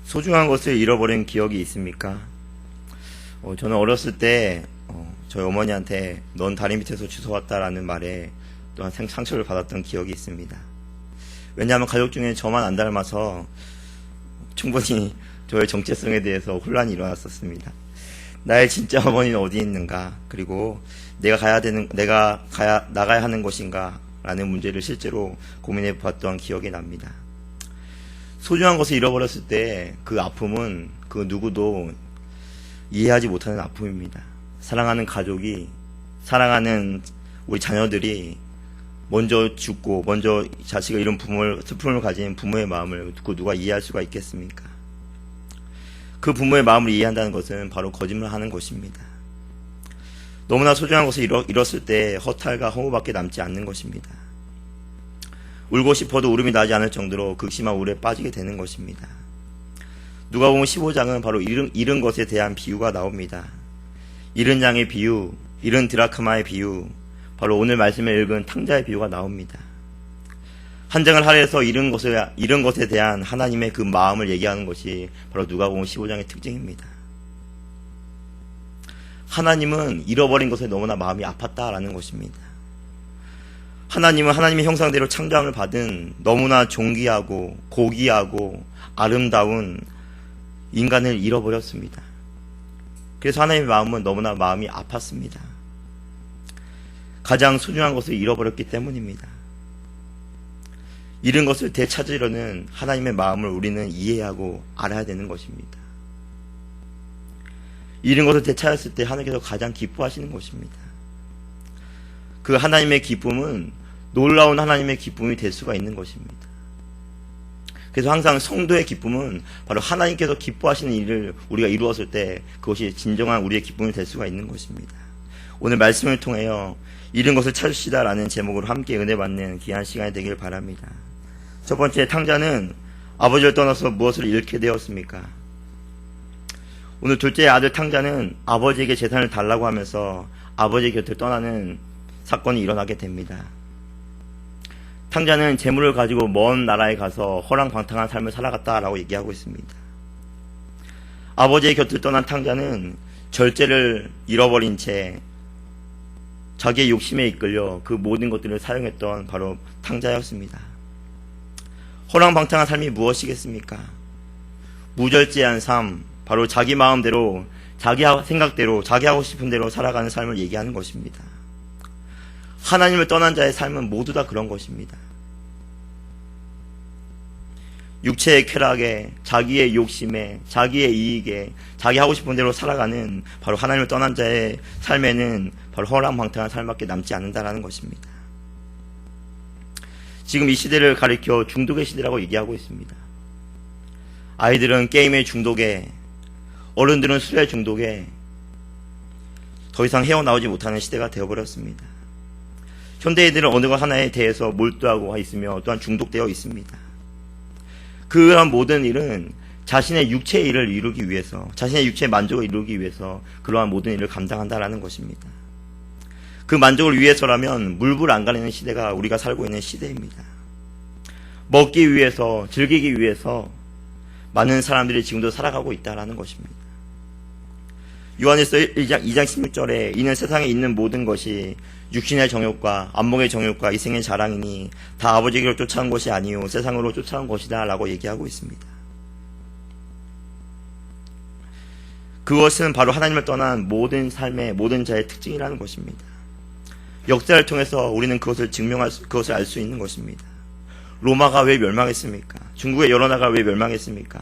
소중한 것을 잃어버린 기억이 있습니까? 저는 어렸을 때 저희 어머니한테 넌 다리 밑에서 주워왔다라는 말에 또한 상처를 받았던 기억이 있습니다. 왜냐하면 가족 중에 저만 안 닮아서 충분히 저의 정체성에 대해서 혼란이 일어났었습니다. 나의 진짜 어머니는 어디 있는가? 그리고 나가야 하는 것인가? 라는 문제를 실제로 고민해 봤던 기억이 납니다. 소중한 것을 잃어버렸을 때 그 아픔은 그 누구도 이해하지 못하는 아픔입니다. 사랑하는 가족이, 사랑하는 우리 자녀들이 먼저 죽고 먼저 자식을 잃은 슬픔을 가진 부모의 마음을 누가 이해할 수가 있겠습니까? 그 부모의 마음을 이해한다는 것은 바로 거짓말하는 것입니다. 너무나 소중한 것을 잃었을 때 허탈과 허무밖에 남지 않는 것입니다. 울고 싶어도 울음이 나지 않을 정도로 극심한 우울에 빠지게 되는 것입니다. 누가복음 15장은 바로 잃은 것에 대한 비유가 나옵니다. 잃은 양의 비유, 잃은 드라크마의 비유, 바로 오늘 말씀에 읽은 탕자의 비유가 나옵니다. 한 장을 할애해서 잃은 것에 대한 하나님의 그 마음을 얘기하는 것이 바로 누가복음 15장의 특징입니다. 하나님은 잃어버린 것에 너무나 마음이 아팠다라는 것입니다. 하나님은 하나님의 형상대로 창조함을 받은 너무나 존귀하고 고귀하고 아름다운 인간을 잃어버렸습니다. 그래서 하나님의 마음은 너무나 마음이 아팠습니다. 가장 소중한 것을 잃어버렸기 때문입니다. 잃은 것을 되찾으려는 하나님의 마음을 우리는 이해하고 알아야 되는 것입니다. 잃은 것을 되찾았을 때 하나님께서 가장 기뻐하시는 것입니다. 그 하나님의 기쁨은 놀라운 하나님의 기쁨이 될 수가 있는 것입니다. 그래서 항상 성도의 기쁨은 바로 하나님께서 기뻐하시는 일을 우리가 이루었을 때 그것이 진정한 우리의 기쁨이 될 수가 있는 것입니다. 오늘 말씀을 통하여 잃은 것을 찾으시다라는 제목으로 함께 은혜 받는 귀한 시간이 되길 바랍니다. 첫 번째, 탕자는 아버지를 떠나서 무엇을 잃게 되었습니까? 오늘 둘째 아들 탕자는 아버지에게 재산을 달라고 하면서 아버지의 곁을 떠나는 사건이 일어나게 됩니다. 탕자는 재물을 가지고 먼 나라에 가서 허랑방탕한 삶을 살아갔다라고 얘기하고 있습니다. 아버지의 곁을 떠난 탕자는 절제를 잃어버린 채 자기의 욕심에 이끌려 그 모든 것들을 사용했던 바로 탕자였습니다. 허랑방탕한 삶이 무엇이겠습니까? 무절제한 삶, 바로 자기 마음대로, 자기 생각대로, 자기 하고 싶은 대로 살아가는 삶을 얘기하는 것입니다. 하나님을 떠난 자의 삶은 모두 다 그런 것입니다. 육체의 쾌락에, 자기의 욕심에, 자기의 이익에, 자기 하고 싶은 대로 살아가는 바로 하나님을 떠난 자의 삶에는 바로 허랑방탕한 삶밖에 남지 않는다라는 것입니다. 지금 이 시대를 가리켜 중독의 시대라고 얘기하고 있습니다. 아이들은 게임의 중독에, 어른들은 술의 중독에 더 이상 헤어나오지 못하는 시대가 되어버렸습니다. 현대인들은 어느 것 하나에 대해서 몰두하고 있으며 또한 중독되어 있습니다. 그러한 모든 일은 자신의 육체의 일을 이루기 위해서, 자신의 육체의 만족을 이루기 위해서 그러한 모든 일을 감당한다라는 것입니다. 그 만족을 위해서라면 물불 안 가리는 시대가 우리가 살고 있는 시대입니다. 먹기 위해서, 즐기기 위해서 많은 사람들이 지금도 살아가고 있다라는 것입니다. 요한일서 1장 2장 16절에 이는 세상에 있는 모든 것이 육신의 정욕과 안목의 정욕과 이생의 자랑이니 다 아버지께로 쫓아온 것이 아니요 세상으로 쫓아온 것이다 라고 얘기하고 있습니다. 그것은 바로 하나님을 떠난 모든 삶의 모든 자의 특징이라는 것입니다. 역사를 통해서 우리는 그것을 알 수 있는 것입니다. 로마가 왜 멸망했습니까? 중국의 여러 나라가 왜 멸망했습니까?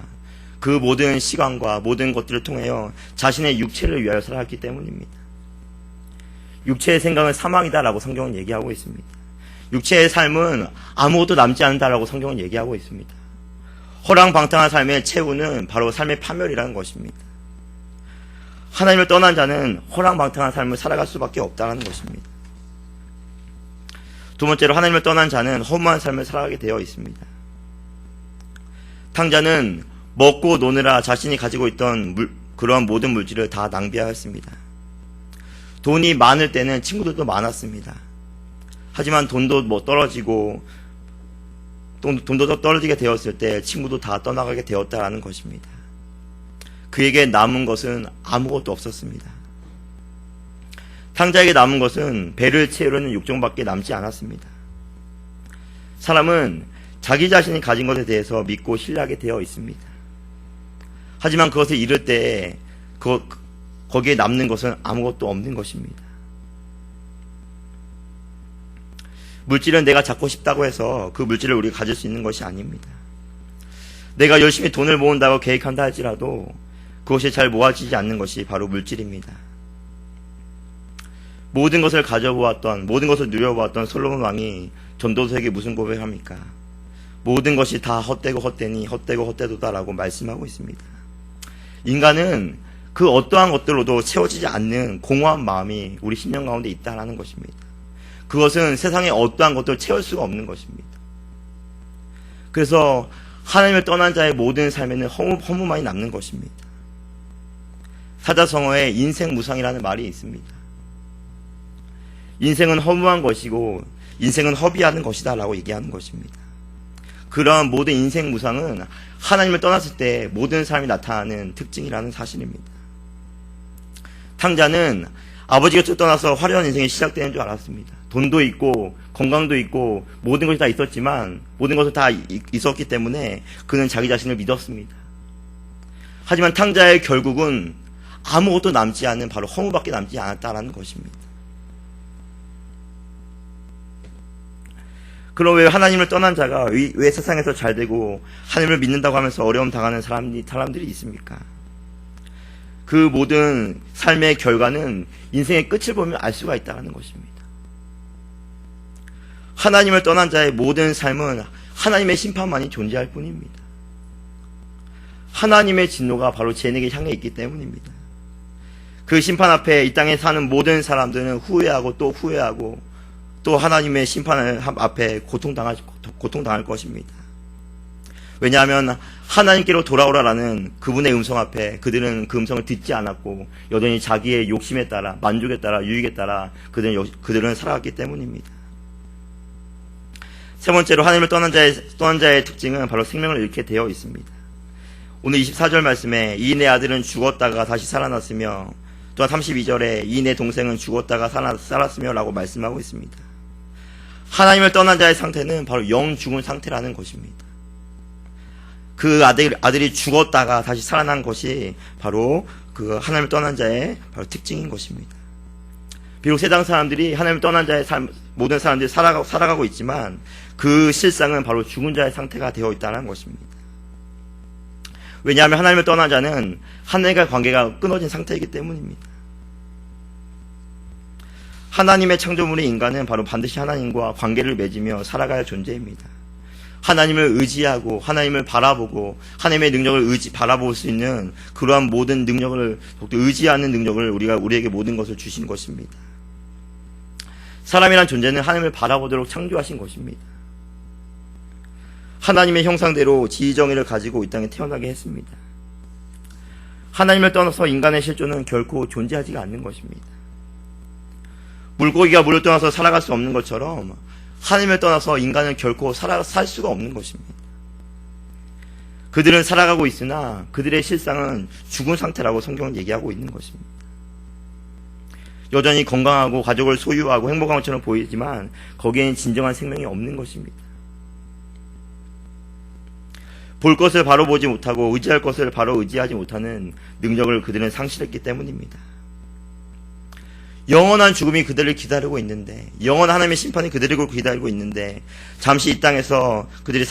그 모든 시간과 모든 것들을 통하여 자신의 육체를 위하여 살아갔기 때문입니다. 육체의 생각은 사망이다라고 성경은 얘기하고 있습니다. 육체의 삶은 아무것도 남지 않는다라고 성경은 얘기하고 있습니다. 허랑방탕한 삶의 최후는 바로 삶의 파멸이라는 것입니다. 하나님을 떠난 자는 허랑방탕한 삶을 살아갈 수밖에 없다는 것입니다. 두 번째로 하나님을 떠난 자는 허무한 삶을 살아가게 되어 있습니다. 탕자는 먹고 노느라 자신이 가지고 있던 그러한 모든 물질을 다 낭비하였습니다. 돈이 많을 때는 친구들도 많았습니다. 하지만 돈도 떨어지고 돈도 떨어지게 되었을 때 친구도 다 떠나가게 되었다라는 것입니다. 그에게 남은 것은 아무것도 없었습니다. 탕자에게 남은 것은 배를 채우려는 욕정밖에 남지 않았습니다. 사람은 자기 자신이 가진 것에 대해서 믿고 신뢰하게 되어 있습니다. 하지만 그것을 잃을 때 거기에 남는 것은 아무것도 없는 것입니다. 물질은 내가 갖고 싶다고 해서 그 물질을 우리가 가질 수 있는 것이 아닙니다. 내가 열심히 돈을 모은다고 계획한다 할지라도 그것이 잘 모아지지 않는 것이 바로 물질입니다. 모든 것을 가져보았던, 모든 것을 누려보았던 솔로몬 왕이 전도서에게 무슨 고백을 합니까? 모든 것이 다 헛되고 헛되니 헛되고 헛되도다라고 말씀하고 있습니다. 인간은 그 어떠한 것들로도 채워지지 않는 공허한 마음이 우리 심령 가운데 있다는 것입니다. 그것은 세상의 어떠한 것도 채울 수가 없는 것입니다. 그래서 하나님을 떠난 자의 모든 삶에는 허무만이 남는 것입니다. 사자성어에 인생무상이라는 말이 있습니다. 인생은 허무한 것이고 인생은 허비하는 것이다 라고 얘기하는 것입니다. 그러한 모든 인생무상은 하나님을 떠났을 때 모든 삶이 나타나는 특징이라는 사실입니다. 탕자는 아버지 곁을 떠나서 화려한 인생이 시작되는 줄 알았습니다. 돈도 있고 건강도 있고 모든 것이 다 있었지만 모든 것은 다 있었기 때문에 그는 자기 자신을 믿었습니다. 하지만 탕자의 결국은 아무것도 남지 않은 바로 허무밖에 남지 않았다라는 것입니다. 그럼 왜 하나님을 떠난 자가 왜 세상에서 잘되고 하나님을 믿는다고 하면서 어려움 당하는 사람들이 있습니까? 그 모든 삶의 결과는 인생의 끝을 보면 알 수가 있다는 것입니다. 하나님을 떠난 자의 모든 삶은 하나님의 심판만이 존재할 뿐입니다. 하나님의 진노가 바로 쟤네에게 향해 있기 때문입니다. 그 심판 앞에 이 땅에 사는 모든 사람들은 후회하고 또 후회하고 또 하나님의 심판 앞에 고통당할 것입니다. 왜냐하면 하나님께로 돌아오라라는 그분의 음성 앞에 그들은 그 음성을 듣지 않았고 여전히 자기의 욕심에 따라 만족에 따라 유익에 따라 그들은 살아갔기 때문입니다. 세 번째로 하나님을 떠난 자의 특징은 바로 생명을 잃게 되어 있습니다. 오늘 24절 말씀에 이 내 아들은 죽었다가 다시 살아났으며 또한 32절에 이 내 동생은 죽었다가 살았으며 라고 말씀하고 있습니다. 하나님을 떠난 자의 상태는 바로 영 죽은 상태라는 것입니다. 그 아들이 죽었다가 다시 살아난 것이 바로 그 하나님을 떠난 자의 바로 특징인 것입니다. 비록 세상 사람들이 하나님을 떠난 자의 모든 사람들이 살아가고 있지만 그 실상은 바로 죽은 자의 상태가 되어 있다는 것입니다. 왜냐하면 하나님을 떠난 자는 하나님과 관계가 끊어진 상태이기 때문입니다. 하나님의 창조물인 인간은 바로 반드시 하나님과 관계를 맺으며 살아가야 존재입니다. 하나님을 의지하고 하나님을 바라보고 하나님의 능력을 바라볼 수 있는 그러한 모든 능력을 의지하는 능력을 우리에게 모든 것을 주신 것입니다. 사람이란 존재는 하나님을 바라보도록 창조하신 것입니다. 하나님의 형상대로 지정의를 가지고 이 땅에 태어나게 했습니다. 하나님을 떠나서 인간의 실존은 결코 존재하지가 않는 것입니다. 물고기가 물을 떠나서 살아갈 수 없는 것처럼 하나님을 떠나서 인간은 결코 살 수가 없는 것입니다. 그들은 살아가고 있으나 그들의 실상은 죽은 상태라고 성경은 얘기하고 있는 것입니다. 여전히 건강하고 가족을 소유하고 행복한 것처럼 보이지만 거기에는 진정한 생명이 없는 것입니다. 볼 것을 바로 보지 못하고 의지할 것을 바로 의지하지 못하는 능력을 그들은 상실했기 때문입니다. 영원한 죽음이 그들을 기다리고 있는데, 영원한 하나님의 심판이 그들을 기다리고 있는데, 잠시 이 땅에서 그들이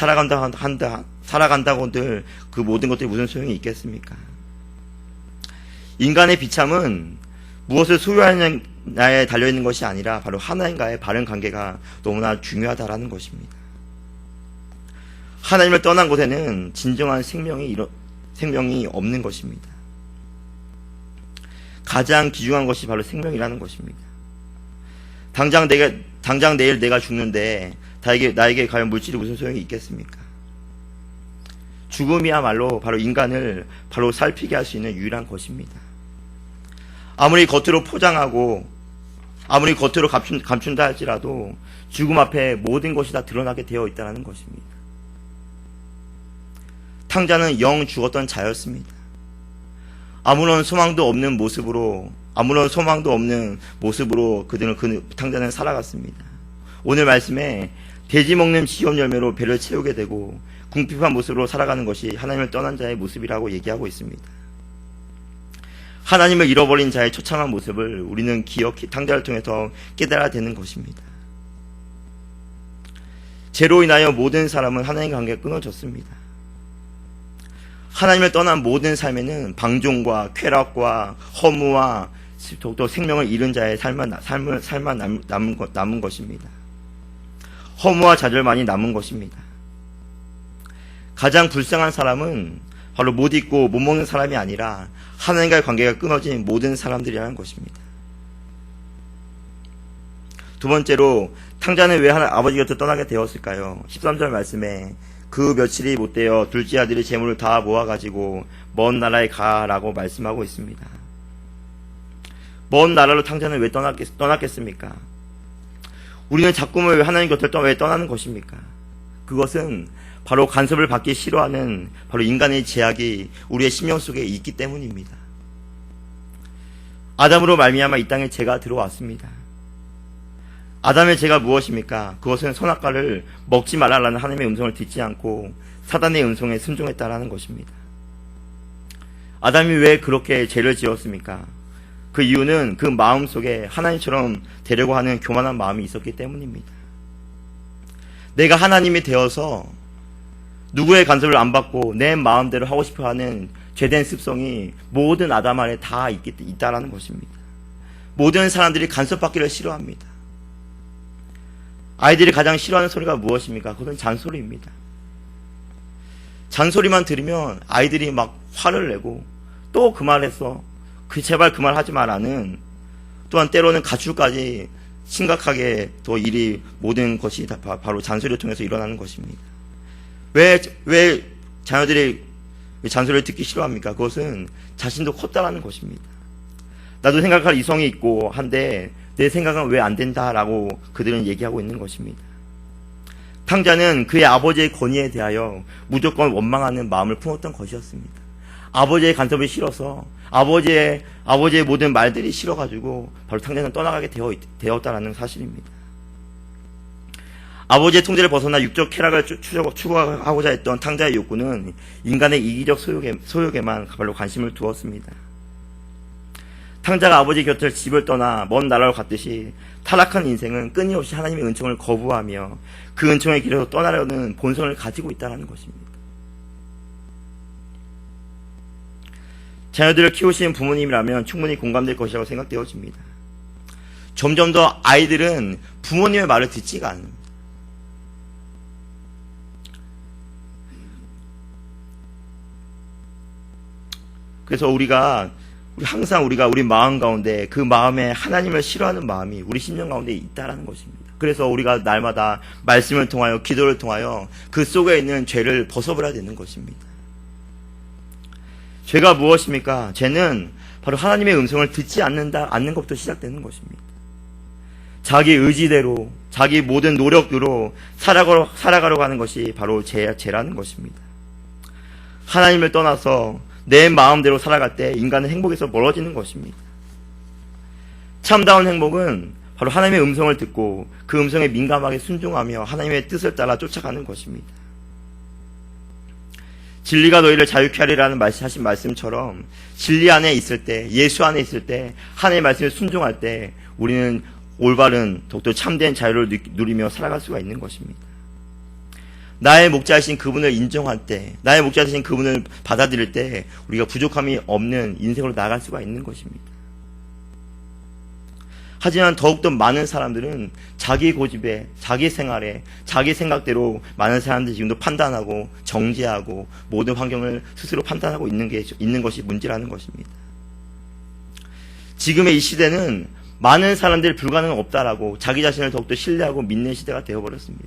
살아간다고들 그 모든 것들이 무슨 소용이 있겠습니까? 인간의 비참은 무엇을 소유하느냐에 달려있는 것이 아니라 바로 하나님과의 바른 관계가 너무나 중요하다라는 것입니다. 하나님을 떠난 곳에는 진정한 생명이 없는 것입니다. 가장 귀중한 것이 바로 생명이라는 것입니다. 당장 내일 내가 죽는데 나에게 과연 물질이 무슨 소용이 있겠습니까? 죽음이야말로 바로 인간을 바로 살피게 할 수 있는 유일한 것입니다. 아무리 겉으로 포장하고 아무리 겉으로 감춘다 할지라도 죽음 앞에 모든 것이 다 드러나게 되어 있다는 것입니다. 탕자는 영 죽었던 자였습니다. 아무런 소망도 없는 모습으로 그들은 그 탕자는 살아갔습니다. 오늘 말씀에 돼지 먹는 지염 열매로 배를 채우게 되고 궁핍한 모습으로 살아가는 것이 하나님을 떠난 자의 모습이라고 얘기하고 있습니다. 하나님을 잃어버린 자의 처참한 모습을 우리는 탕자를 통해서 깨달아야 되는 것입니다. 죄로 인하여 모든 사람은 하나님과 관계가 끊어졌습니다. 하나님을 떠난 모든 삶에는 방종과 쾌락과 허무와 또 생명을 잃은 자의 삶만 남은 것입니다. 허무와 좌절만이 남은 것입니다. 가장 불쌍한 사람은 바로 못 잊고 못 먹는 사람이 아니라 하나님과의 관계가 끊어진 모든 사람들이라는 것입니다. 두 번째로 탕자는 왜 아버지 곁을 떠나게 되었을까요? 13절 말씀에 그 며칠이 못되어 둘째 아들이 재물을 다 모아가지고 먼 나라에 가라고 말씀하고 있습니다. 먼 나라로 탕자는 왜 떠났겠습니까? 우리는 자꾸만 왜 하나님 곁을 왜 떠나는 것입니까? 그것은 바로 간섭을 받기 싫어하는 바로 인간의 제약이 우리의 심령 속에 있기 때문입니다. 아담으로 말미암아 이 땅에 죄가 들어왔습니다. 아담의 죄가 무엇입니까? 그것은 선악과를 먹지 말라는 하나님의 음성을 듣지 않고 사단의 음성에 순종했다라는 것입니다. 아담이 왜 그렇게 죄를 지었습니까? 그 이유는 그 마음 속에 하나님처럼 되려고 하는 교만한 마음이 있었기 때문입니다. 내가 하나님이 되어서 누구의 간섭을 안 받고 내 마음대로 하고 싶어하는 죄된 습성이 모든 아담 안에 다 있다라는 것입니다. 모든 사람들이 간섭받기를 싫어합니다. 아이들이 가장 싫어하는 소리가 무엇입니까? 그것은 잔소리입니다. 잔소리만 들으면 아이들이 막 화를 내고 또 그 말했어. 제발 그 말 하지 마라는, 또한 때로는 가출까지 심각하게 더 모든 것이 다 바로 잔소리를 통해서 일어나는 것입니다. 왜 자녀들이 잔소리를 듣기 싫어합니까? 그것은 자신도 컸다라는 것입니다. 나도 생각할 이성이 있고 한데 내 생각은 왜 안 된다라고 그들은 얘기하고 있는 것입니다. 탕자는 그의 아버지의 권위에 대하여 무조건 원망하는 마음을 품었던 것이었습니다. 아버지의 간섭이 싫어서 아버지의 모든 말들이 싫어가지고 바로 탕자는 떠나가게 되었다라는 사실입니다. 아버지의 통제를 벗어나 육적 쾌락을 추구하고자 했던 탕자의 욕구는 인간의 이기적 소욕에만 바로 관심을 두었습니다. 탕자가 아버지 곁을 집을 떠나 먼 나라로 갔듯이 타락한 인생은 끊임없이 하나님의 은총을 거부하며 그 은총의 길에서 떠나려는 본성을 가지고 있다는 것입니다. 자녀들을 키우시는 부모님이라면 충분히 공감될 것이라고 생각되어집니다. 점점 더 아이들은 부모님의 말을 듣지가 않습니다. 그래서 항상 우리 마음 가운데 그 마음에 하나님을 싫어하는 마음이 우리 심령 가운데 있다라는 것입니다. 그래서 우리가 날마다 말씀을 통하여 기도를 통하여 그 속에 있는 죄를 벗어버려야 되는 것입니다. 죄가 무엇입니까? 죄는 바로 하나님의 음성을 듣지 않는 것부터 시작되는 것입니다. 자기 의지대로 자기 모든 노력으로 살아가려고 하는 것이 바로 죄라는 것입니다. 하나님을 떠나서 내 마음대로 살아갈 때 인간은 행복에서 멀어지는 것입니다. 참다운 행복은 바로 하나님의 음성을 듣고 그 음성에 민감하게 순종하며 하나님의 뜻을 따라 쫓아가는 것입니다. 진리가 너희를 자유케 하리라는 하신 말씀처럼 진리 안에 있을 때, 예수 안에 있을 때, 하나님의 말씀에 순종할 때 우리는 올바른 더욱더 참된 자유를 누리며 살아갈 수가 있는 것입니다. 나의 목자이신 그분을 인정할 때, 나의 목자이신 그분을 받아들일 때 우리가 부족함이 없는 인생으로 나아갈 수가 있는 것입니다. 하지만 더욱더 많은 사람들은 자기 고집에, 자기 생활에, 자기 생각대로 많은 사람들이 지금도 판단하고 정죄하고 모든 환경을 스스로 판단하고 있는 것이 문제라는 것입니다. 지금의 이 시대는 많은 사람들이 불가능은 없다라고 자기 자신을 더욱더 신뢰하고 믿는 시대가 되어버렸습니다.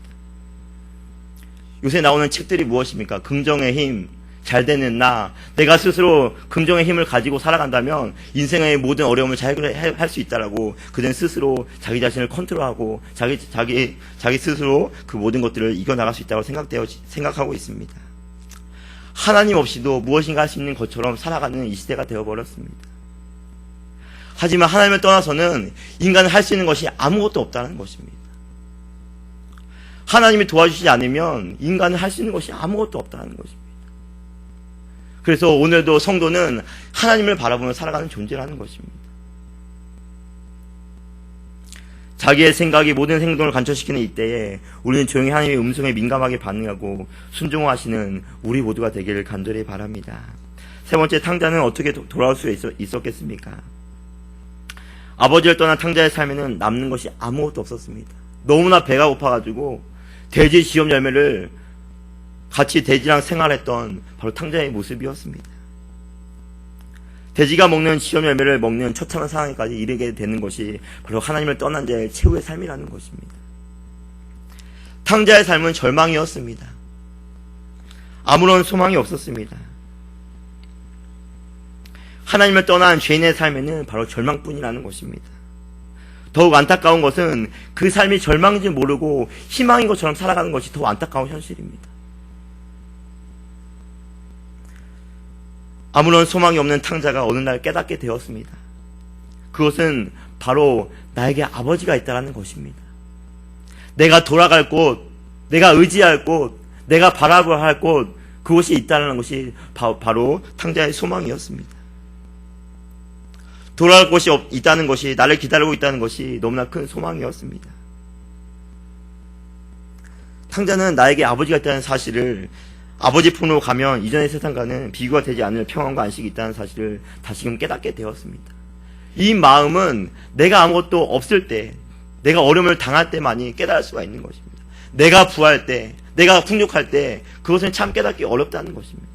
요새 나오는 책들이 무엇입니까? 긍정의 힘, 잘 되는 나, 내가 스스로 긍정의 힘을 가지고 살아간다면 인생의 모든 어려움을 잘 해결할 수 있다라고 그들은 스스로 자기 자신을 컨트롤하고 자기 스스로 그 모든 것들을 이겨나갈 수 있다고 생각하고 있습니다. 하나님 없이도 무엇인가 할 수 있는 것처럼 살아가는 이 시대가 되어버렸습니다. 하지만 하나님을 떠나서는 인간은 할 수 있는 것이 아무것도 없다는 것입니다. 하나님이 도와주시지 않으면 인간은 할 수 있는 것이 아무것도 없다는 것입니다. 그래서 오늘도 성도는 하나님을 바라보며 살아가는 존재라는 것입니다. 자기의 생각이 모든 행동을 간철시키는 이때에 우리는 조용히 하나님의 음성에 민감하게 반응하고 순종하시는 우리 모두가 되기를 간절히 바랍니다. 세 번째, 탕자는 어떻게 돌아올 수 있었겠습니까? 아버지를 떠난 탕자의 삶에는 남는 것이 아무것도 없었습니다. 너무나 배가 고파가지고 돼지 지엽 열매를 같이 돼지랑 생활했던 바로 탕자의 모습이었습니다. 돼지가 먹는 지엽 열매를 먹는 처참한 상황까지 이르게 되는 것이 바로 하나님을 떠난 자의 최후의 삶이라는 것입니다. 탕자의 삶은 절망이었습니다. 아무런 소망이 없었습니다. 하나님을 떠난 죄인의 삶에는 바로 절망뿐이라는 것입니다. 더욱 안타까운 것은 그 삶이 절망인지 모르고 희망인 것처럼 살아가는 것이 더 안타까운 현실입니다. 아무런 소망이 없는 탕자가 어느 날 깨닫게 되었습니다. 그것은 바로 나에게 아버지가 있다는 것입니다. 내가 돌아갈 곳, 내가 의지할 곳, 내가 바라봐야 할 곳, 그것이 있다는 것이 바로 탕자의 소망이었습니다. 돌아갈 곳이 있다는 것이, 나를 기다리고 있다는 것이 너무나 큰 소망이었습니다. 탕자는 나에게 아버지가 있다는 사실을, 아버지 품으로 가면 이전의 세상과는 비교가 되지 않을 평안과 안식이 있다는 사실을 다시금 깨닫게 되었습니다. 이 마음은 내가 아무것도 없을 때, 내가 어려움을 당할 때만이 깨달을 수가 있는 것입니다. 내가 부할 때, 내가 풍족할 때 그것은 참 깨닫기 어렵다는 것입니다.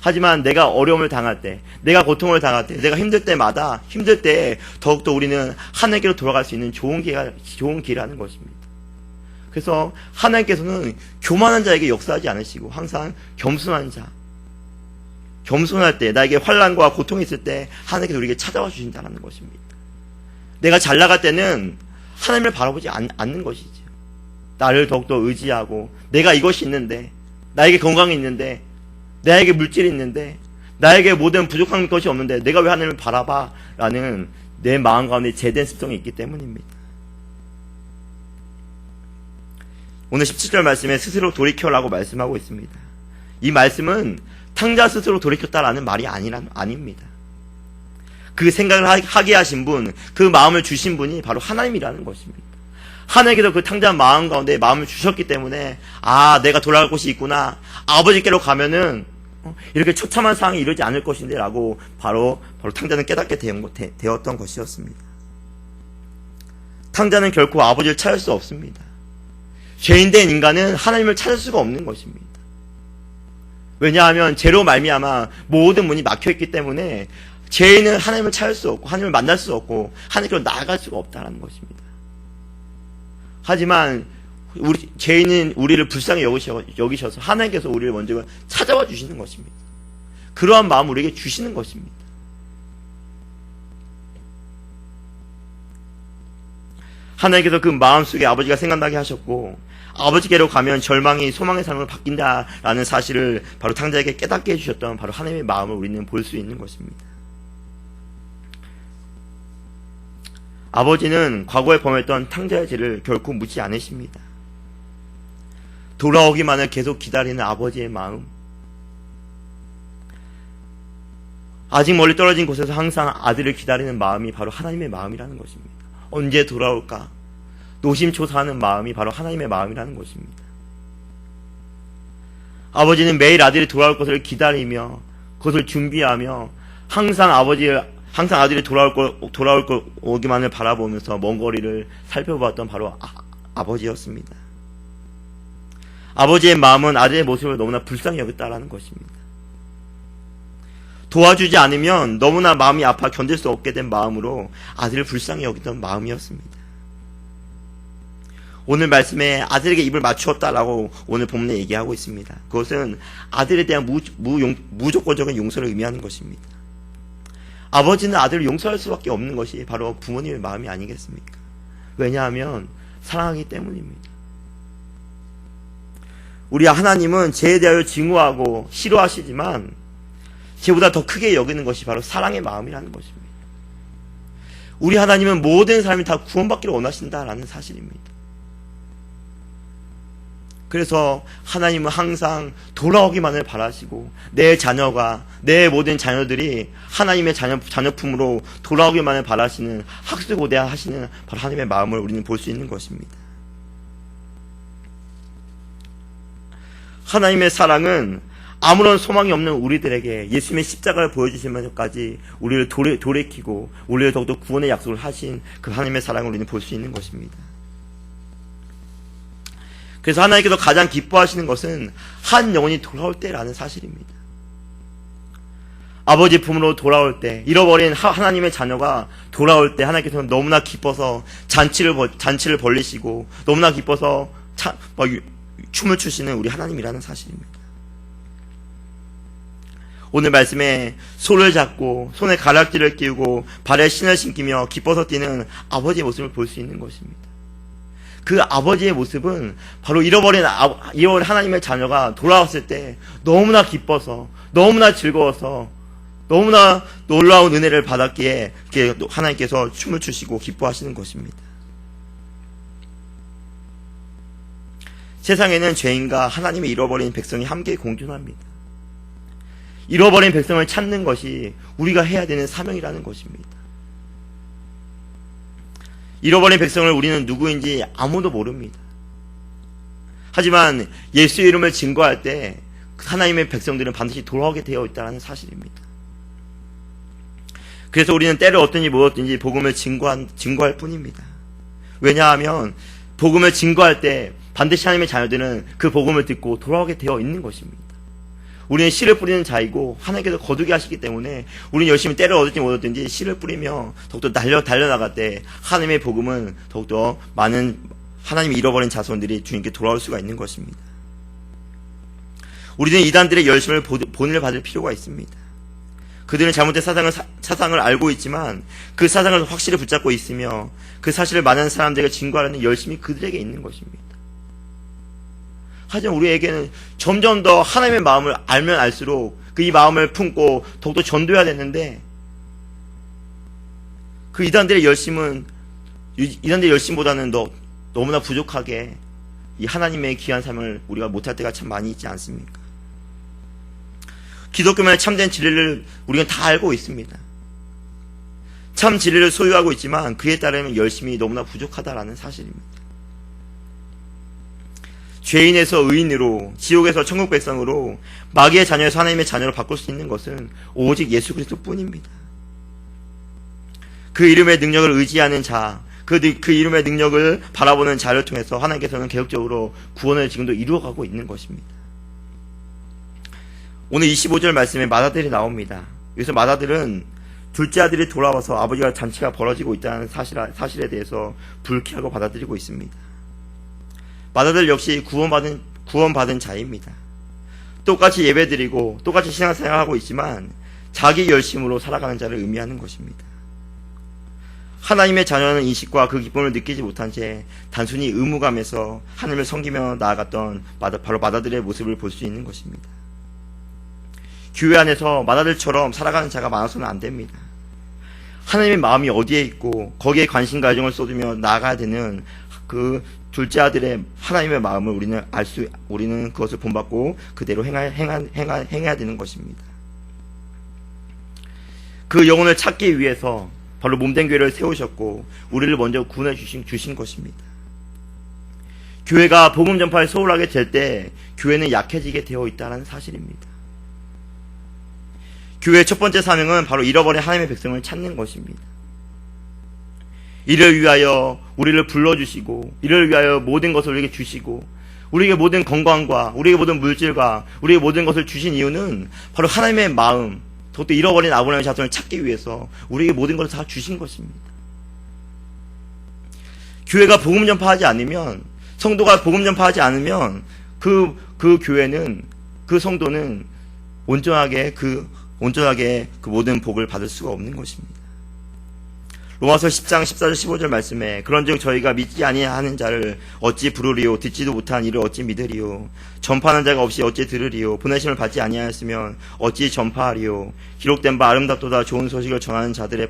하지만 내가 어려움을 당할 때, 내가 고통을 당할 때, 내가 힘들 때마다, 힘들 때 더욱더 우리는 하나님께로 돌아갈 수 있는 좋은 기회라는 것입니다. 그래서 하나님께서는 교만한 자에게 역사하지 않으시고 항상 겸손한 자, 겸손할 때, 나에게 환난과 고통이 있을 때 하나님께서 우리에게 찾아와 주신다는 것입니다. 내가 잘 나갈 때는 하나님을 바라보지 않는 것이죠. 나를 더욱더 의지하고, 내가 이것이 있는데, 나에게 건강이 있는데, 나에게 물질이 있는데, 나에게 모든 부족한 것이 없는데 내가 왜 하나님을 바라봐? 라는 내 마음 가운데 제된 습성이 있기 때문입니다. 오늘 17절 말씀에 스스로 돌이켜라고 말씀하고 있습니다. 이 말씀은 탕자 스스로 돌이켰다라는 말이 아닙니다. 그 생각을 하게 하신 분, 그 마음을 주신 분이 바로 하나님이라는 것입니다. 하나님께서 그 탕자 마음 가운데 마음을 주셨기 때문에, 아, 내가 돌아갈 곳이 있구나, 아버지께로 가면은 이렇게 처참한 상황이 이르지 않을 것인데 라고 바로 탕자는 깨닫게 되었던 것이었습니다. 탕자는 결코 아버지를 찾을 수 없습니다. 죄인된 인간은 하나님을 찾을 수가 없는 것입니다. 왜냐하면 죄로 말미암아 모든 문이 막혀있기 때문에 죄인은 하나님을 찾을 수 없고 하나님을 만날 수 없고 하나님께로 나아갈 수가 없다는 것입니다. 하지만 죄인은 우리를 불쌍히 여기셔서 하나님께서 우리를 먼저 찾아와 주시는 것입니다. 그러한 마음을 우리에게 주시는 것입니다. 하나님께서 그 마음속에 아버지가 생각나게 하셨고, 아버지께로 가면 절망이 소망의 삶으로 바뀐다라는 사실을 바로 탕자에게 깨닫게 해주셨던 바로 하나님의 마음을 우리는 볼 수 있는 것입니다. 아버지는 과거에 범했던 탕자의 죄를 결코 묻지 않으십니다. 돌아오기만을 계속 기다리는 아버지의 마음, 아직 멀리 떨어진 곳에서 항상 아들을 기다리는 마음이 바로 하나님의 마음이라는 것입니다. 언제 돌아올까? 노심초사하는 마음이 바로 하나님의 마음이라는 것입니다. 아버지는 매일 아들이 돌아올 것을 기다리며 그것을 준비하며 항상 아들이 오기만을 바라보면서 먼 거리를 살펴보았던 바로 아버지였습니다. 아버지의 마음은 아들의 모습을 너무나 불쌍히 여겼다라는 것입니다. 도와주지 않으면 너무나 마음이 아파 견딜 수 없게 된 마음으로 아들을 불쌍히 여기던 마음이었습니다. 오늘 말씀에 아들에게 입을 맞추었다라고 오늘 본문에 얘기하고 있습니다. 그것은 아들에 대한 무조건적인 용서를 의미하는 것입니다. 아버지는 아들을 용서할 수밖에 없는 것이 바로 부모님의 마음이 아니겠습니까? 왜냐하면 사랑하기 때문입니다. 우리 하나님은 죄에 대하여 증오하고 싫어하시지만 죄보다 더 크게 여기는 것이 바로 사랑의 마음이라는 것입니다. 우리 하나님은 모든 사람이 다 구원받기를 원하신다라는 사실입니다. 그래서 하나님은 항상 돌아오기만을 바라시고 내 자녀가, 내 모든 자녀들이 하나님의 자녀품으로 돌아오기만을 바라시는 학수고대하시는 바로 하나님의 마음을 우리는 볼 수 있는 것입니다. 하나님의 사랑은 아무런 소망이 없는 우리들에게 예수님의 십자가를 보여주시면서까지 우리를 돌이키고 우리를 더욱더 구원의 약속을 하신 그 하나님의 사랑을 우리는 볼 수 있는 것입니다. 그래서 하나님께서 가장 기뻐하시는 것은 한 영혼이 돌아올 때라는 사실입니다. 아버지 품으로 돌아올 때, 잃어버린 하나님의 자녀가 돌아올 때 하나님께서는 너무나 기뻐서 잔치를 벌리시고 너무나 기뻐서 춤을 추시는 우리 하나님이라는 사실입니다. 오늘 말씀에 손을 잡고 손에 가락지를 끼우고 발에 신을 신기며 기뻐서 뛰는 아버지의 모습을 볼 수 있는 것입니다. 그 아버지의 모습은 바로 잃어버린 하나님의 자녀가 돌아왔을 때 너무나 기뻐서, 너무나 즐거워서, 너무나 놀라운 은혜를 받았기에 하나님께서 춤을 추시고 기뻐하시는 것입니다. 세상에는 죄인과 하나님의 잃어버린 백성이 함께 공존합니다. 잃어버린 백성을 찾는 것이 우리가 해야 되는 사명이라는 것입니다. 잃어버린 백성을 우리는 누구인지 아무도 모릅니다. 하지만 예수의 이름을 증거할 때 하나님의 백성들은 반드시 돌아오게 되어 있다는 사실입니다. 그래서 우리는 때를 얻든지 못 얻든지 복음을 증거할 뿐입니다. 왜냐하면 복음을 증거할 때 반드시 하나님의 자녀들은 그 복음을 듣고 돌아오게 되어 있는 것입니다. 우리는 씨를 뿌리는 자이고 하나님께서 거두게 하시기 때문에 우리는 열심히 때를 얻을지 못 얻든지 씨를 뿌리며 더욱더 달려나갈 때 하나님의 복음은 더욱더 많은 하나님이 잃어버린 자손들이 주님께 돌아올 수가 있는 것입니다. 우리는 이단들의 열심을 본을 받을 필요가 있습니다. 그들은 잘못된 사상을 알고 있지만 그 사상을 확실히 붙잡고 있으며 그 사실을 많은 사람들에게 증거하려는 열심이 그들에게 있는 것입니다. 하지만 우리에게는 점점 더 하나님의 마음을 알면 알수록 이 마음을 품고 더욱더 전도해야 되는데 그 이단들의 열심보다는 너무나 부족하게 이 하나님의 귀한 삶을 우리가 못할 때가 참 많이 있지 않습니까? 기독교만의 참된 진리를 우리는 다 알고 있습니다. 참 진리를 소유하고 있지만 그에 따르면 열심이 너무나 부족하다라는 사실입니다. 죄인에서 의인으로, 지옥에서 천국 백성으로, 마귀의 자녀에서 하나님의 자녀로 바꿀 수 있는 것은 오직 예수 그리스도 뿐입니다. 그 이름의 능력을 의지하는 자, 그 이름의 능력을 바라보는 자를 통해서 하나님께서는 계속적으로 구원을 지금도 이루어가고 있는 것입니다. 오늘 25절 말씀에 맏아들이 나옵니다. 여기서 맏아들은 둘째 아들이 돌아와서 아버지가 잔치가 벌어지고 있다는 사실에 대해서 불쾌하고 받아들이고 있습니다. 맏아들 역시 구원받은 자입니다. 똑같이 예배드리고 똑같이 신앙생활하고 있지만 자기 열심으로 살아가는 자를 의미하는 것입니다. 하나님의 자녀는 인식과 그 기쁨을 느끼지 못한 채 단순히 의무감에서 하나님을 섬기며 나아갔던 바로 맏아들의 모습을 볼 수 있는 것입니다. 교회 안에서 맏아들처럼 살아가는 자가 많아서는 안 됩니다. 하나님의 마음이 어디에 있고 거기에 관심과 애정을 쏟으며 나아가야 되는 그 둘째 아들의 하나님의 마음을 우리는 그것을 본받고 그대로 행해야 되는 것입니다. 그 영혼을 찾기 위해서 바로 몸된 교회를 세우셨고 우리를 먼저 구원해 주신 것입니다. 교회가 복음 전파에 소홀하게 될 때 교회는 약해지게 되어 있다는 사실입니다. 교회의 첫 번째 사명은 바로 잃어버린 하나님의 백성을 찾는 것입니다. 이를 위하여 우리를 불러주시고 이를 위하여 모든 것을 우리에게 주시고 우리에게 모든 건강과 우리에게 모든 물질과 우리에게 모든 것을 주신 이유는 바로 하나님의 마음, 더욱더 잃어버린 아브라함의 자손을 찾기 위해서 우리에게 모든 것을 다 주신 것입니다. 교회가 복음 전파하지 않으면, 성도가 복음 전파하지 않으면 그 교회는, 그 성도는 온전하게 그 모든 복을 받을 수가 없는 것입니다. 로마서 10장 14절 15절 말씀에 그런즉 저희가 믿지 아니하는 자를 어찌 부르리요 듣지도 못한 이를 어찌 믿으리요 전파하는 자가 없이 어찌 들으리요 보내심을 받지 아니하였으면 어찌 전파하리요 기록된 바 아름답도다 좋은 소식을 전하는 자들의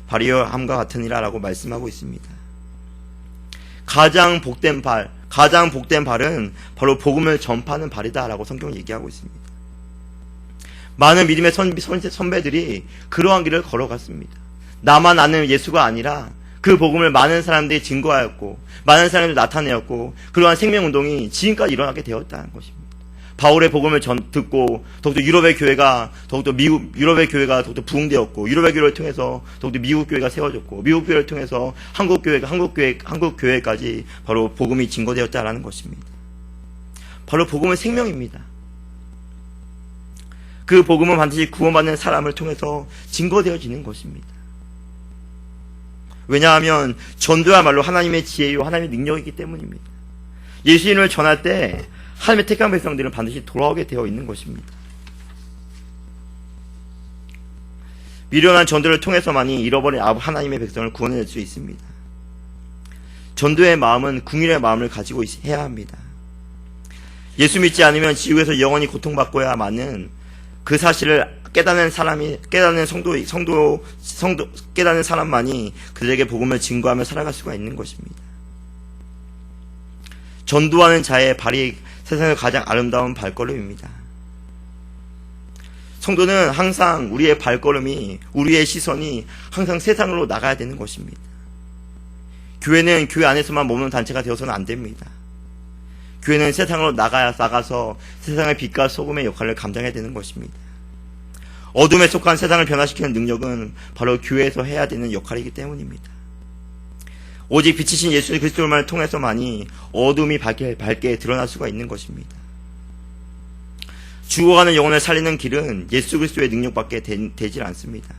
발이여함과 같으니라 라고 말씀하고 있습니다. 가장 복된 발은 바로 복음을 전파하는 발이다 라고 성경은 얘기하고 있습니다. 많은 믿음의 선배들이 그러한 길을 걸어갔습니다. 나만 아는 예수가 아니라 그 복음을 많은 사람들이 증거하였고 많은 사람들이 나타내었고 그러한 생명운동이 지금까지 일어나게 되었다는 것입니다. 바울의 복음을 듣고 더욱더 유럽의 교회가 더욱더 더욱더 부흥되었고 유럽의 교회를 통해서 더욱더 미국 교회가 세워졌고 미국 교회를 통해서 한국 교회까지 바로 복음이 증거되었다라는 것입니다. 바로 복음은 생명입니다. 그 복음은 반드시 구원받는 사람을 통해서 증거되어지는 것입니다. 왜냐하면 전도야말로 하나님의 지혜요 하나님의 능력이기 때문입니다. 예수 이름을 전할 때 하나님의 택한 백성들은 반드시 돌아오게 되어 있는 것입니다. 미련한 전도를 통해서만이 잃어버린 하나님의 백성을 구원해낼 수 있습니다. 전도의 마음은 궁일의 마음을 가지고 해야 합니다. 예수 믿지 않으면 지옥에서 영원히 고통받고야만은 그 사실을 깨닫는 사람만이 그들에게 복음을 증거하며 살아갈 수가 있는 것입니다. 전도하는 자의 발이 세상의 가장 아름다운 발걸음입니다. 성도는 항상 우리의 발걸음이, 우리의 시선이 항상 세상으로 나가야 되는 것입니다. 교회는 교회 안에서만 머무는 단체가 되어서는 안 됩니다. 교회는 세상으로 나가서 세상의 빛과 소금의 역할을 감당해야 되는 것입니다. 어둠에 속한 세상을 변화시키는 능력은 바로 교회에서 해야 되는 역할이기 때문입니다. 오직 빛이신 예수 그리스도를 통해서만이 어둠이 밝게 드러날 수가 있는 것입니다. 죽어가는 영혼을 살리는 길은 예수 그리스도의 능력밖에 되질 않습니다.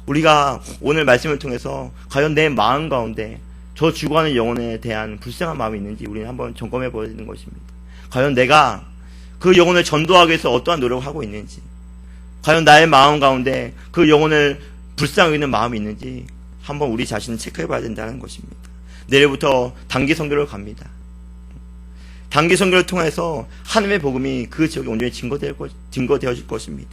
우리가 오늘 말씀을 통해서 과연 내 마음 가운데 저 죽어가는 영혼에 대한 불쌍한 마음이 있는지 우리는 한번 점검해 보야 되는 것입니다. 과연 내가 그 영혼을 전도하기 위해서 어떠한 노력을 하고 있는지, 과연 나의 마음 가운데 그 영혼을 불쌍히 여기는 마음이 있는지 한번 우리 자신을 체크해 봐야 된다는 것입니다. 내일부터 단기 선교를 갑니다. 단기 선교를 통해서 하나님의 복음이 그 지역에 온전히 증거되어질 것입니다.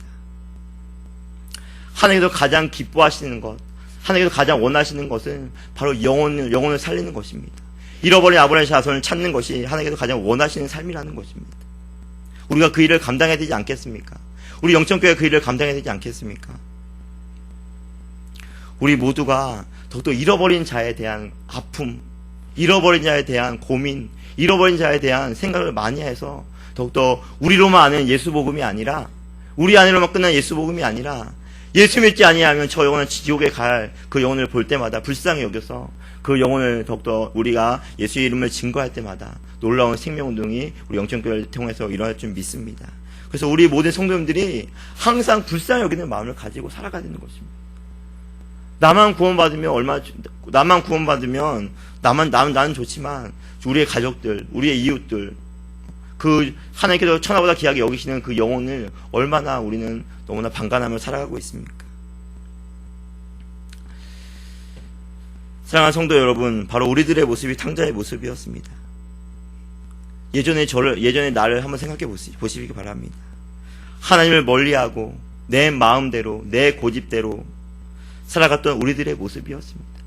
하나님께서 가장 기뻐하시는 것, 하나님께서 가장 원하시는 것은 바로 영혼을 살리는 것입니다. 잃어버린 아브라함의 자손을 찾는 것이 하나님께서 가장 원하시는 삶이라는 것입니다. 우리가 그 일을 감당해야 되지 않겠습니까? 우리 영천교회가 그 일을 감당해야 되지 않겠습니까? 우리 모두가 더욱더 잃어버린 자에 대한 아픔, 잃어버린 자에 대한 고민, 잃어버린 자에 대한 생각을 많이 해서 더욱더 우리로만 아는 예수 복음이 아니라, 우리 안으로만 끝난 예수 복음이 아니라 예수 믿지 아니하면 저 영혼은 지옥에 갈 그 영혼을 볼 때마다 불쌍히 여겨서 그 영혼을 더욱더 우리가 예수의 이름을 증거할 때마다 놀라운 생명운동이 우리 영천교회를 통해서 일어날 줄 믿습니다. 그래서 우리 모든 성도님들이 항상 불쌍히 여기는 마음을 가지고 살아가야 되는 것입니다. 나만 구원받으면 나는 좋지만 우리의 가족들, 우리의 이웃들, 그 하나님께서 천하보다 귀하게 여기시는 그 영혼을 얼마나 우리는 너무나 방관하며 살아가고 있습니까? 사랑하는 성도 여러분, 바로 우리들의 모습이 탕자의 모습이었습니다. 예전의 나를 한번 생각해 보시기 바랍니다. 하나님을 멀리하고 내 마음대로, 내 고집대로 살아갔던 우리들의 모습이었습니다.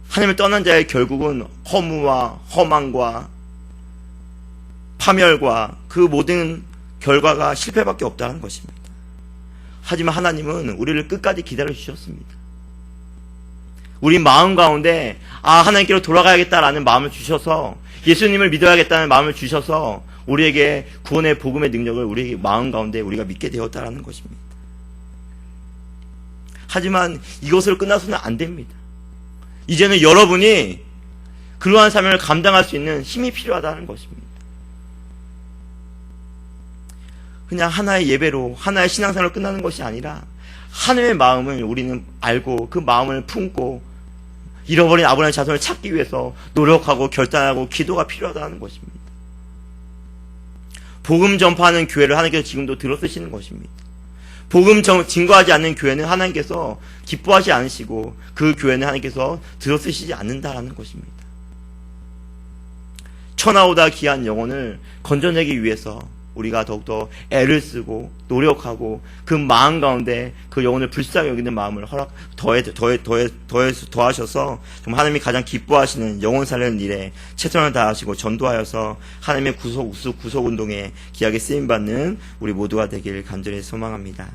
하나님을 떠난 자의 결국은 허무와 허망과 파멸과 그 모든 결과가 실패밖에 없다는 것입니다. 하지만 하나님은 우리를 끝까지 기다려주셨습니다. 우리 마음 가운데 하나님께로 돌아가야겠다라는 마음을 주셔서, 예수님을 믿어야겠다는 마음을 주셔서 우리에게 구원의 복음의 능력을 우리에게 마음 가운데 우리가 믿게 되었다라는 것입니다. 하지만 이것으로 끝나서는 안 됩니다. 이제는 여러분이 그러한 사명을 감당할 수 있는 힘이 필요하다는 것입니다. 그냥 하나의 예배로, 하나의 신앙생활로 끝나는 것이 아니라 하나님의 마음을 우리는 알고 그 마음을 품고 잃어버린 아브라함의 자손을 찾기 위해서 노력하고 결단하고 기도가 필요하다는 것입니다. 복음 전파하는 교회를 하나님께서 지금도 들어쓰시는 것입니다. 복음 증거하지 않는 교회는 하나님께서 기뻐하지 않으시고 그 교회는 하나님께서 들어쓰시지 않는다라는 것입니다. 천하보다 귀한 영혼을 건져내기 위해서 우리가 더욱더 애를 쓰고 노력하고 그 마음 가운데 그 영혼을 불쌍히 여기는 마음을 더하셔서 정말 하나님이 가장 기뻐하시는 영혼 살리는 일에 최선을 다하시고 전도하여서 하나님의 구속 운동에 귀하게 쓰임받는 우리 모두가 되기를 간절히 소망합니다.